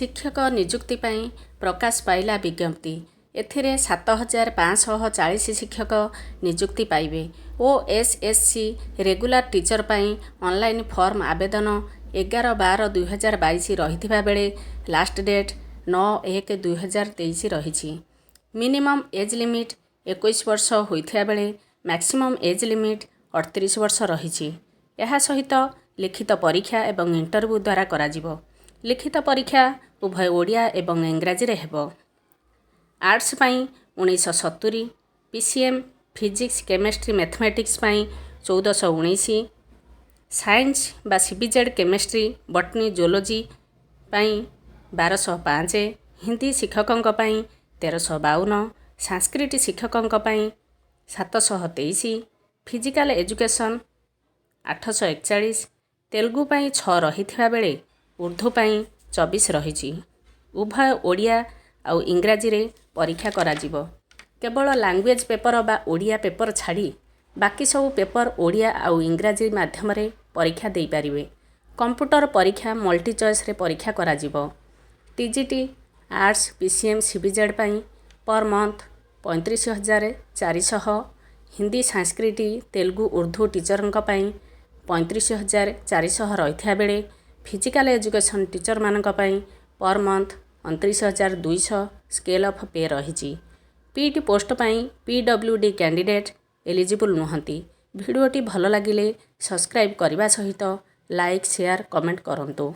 ଶିକ୍ଷକ ନିଯୁକ୍ତି ପାଇଁ ପ୍ରକାଶ ପାଇଲା ବିଜ୍ଞପ୍ତି। ଏଥିରେ 7540 ଶିକ୍ଷକ ନିଯୁକ୍ତି ପାଇବେ। OSSC ରେଗୁଲାର ଟିଚର ପାଇଁ ଅନଲାଇନ୍ ଫର୍ମ ଆବେଦନ 11/12/2022 ରହିଥିବା ବେଳେ ଲାଷ୍ଟ ଡେଟ୍ 9/1/2023 ରହିଛି। ମିନିମମ୍ ଏଜ୍ ଲିମିଟ୍ 21 ବର୍ଷ ହୋଇଥିବା ବେଳେ ମ୍ୟାକ୍ସିମମ୍ ଏଜ୍ ଲିମିଟ୍ 38 ବର୍ଷ ରହିଛି। ଏହା ସହିତ ଲିଖିତ ପରୀକ୍ଷା ଏବଂ ଇଣ୍ଟରଭ୍ୟୁ ଦ୍ୱାରା କରାଯିବ। ଲିଖିତ ପରୀକ୍ଷା ଉଭୟ ଓଡ଼ିଆ ଏବଂ ଇଂରାଜୀରେ ହେବ। ଆର୍ଟ୍ସ ପାଇଁ 1970, PCM ଫିଜିକ୍ସ କେମେଷ୍ଟ୍ରି ମ୍ୟାଥମେଟିକ୍ସ ପାଇଁ 1419, ସାଇନ୍ସ ବା CBZ କେମେଷ୍ଟ୍ରି ବଟନି ଜୁଲୋଜି ପାଇଁ 1205, ହିନ୍ଦୀ ଶିକ୍ଷକଙ୍କ ପାଇଁ 1352, ସାଂସ୍କ୍ରିଟ ଶିକ୍ଷକଙ୍କ ପାଇଁ 723, ଫିଜିକାଲ ଏଜୁକେସନ୍ 841, ତେଲୁଗୁ ପାଇଁ 6 ରହିଥିବା ବେଳେ ଉର୍ଦ୍ଦୁ ପାଇଁ 24 ରହିଛି। ଉଭୟ ଓଡ଼ିଆ ଆଉ ଇଂରାଜୀରେ ପରୀକ୍ଷା କରାଯିବ। କେବଳ ଲାଙ୍ଗୁଏଜ୍ ପେପର ବା ଓଡ଼ିଆ ପେପର ଛାଡ଼ି ବାକି ସବୁ ପେପର ଓଡ଼ିଆ ଆଉ ଇଂରାଜୀ ମାଧ୍ୟମରେ ପରୀକ୍ଷା ଦେଇପାରିବେ। କମ୍ପ୍ୟୁଟର ପରୀକ୍ଷା ମଲ୍ଟି ଚଏସ୍ରେ ପରୀକ୍ଷା କରାଯିବ। TGT ଆର୍ଟ୍ସ PCM CBZ ପାଇଁ ପର୍ ମନ୍ଥ 35,400, ହିନ୍ଦୀ ସାଂସ୍କ୍ରିଟ ତେଲୁଗୁ ଉର୍ଦ୍ଦୁ ଟିଚରଙ୍କ ପାଇଁ 35,400 ରହିଥିବା ବେଳେ ଫିଜିକାଲ ଏଜୁକେସନ୍ ଟିଚରମାନଙ୍କ ପାଇଁ per month 29,200 scale of pay ରହିଛି। PT ପୋଷ୍ଟ ପାଇଁ PWD କ୍ୟାଣ୍ଡିଡେଟ୍ ଏଲିଜିବୁଲ୍ ନୁହନ୍ତି। ଭିଡ଼ିଓଟି ଭଲ ଲାଗିଲେ ସବସ୍କ୍ରାଇବ୍ କରିବା ସହିତ ଲାଇକ୍, ସେୟାର, କମେଣ୍ଟ କରନ୍ତୁ।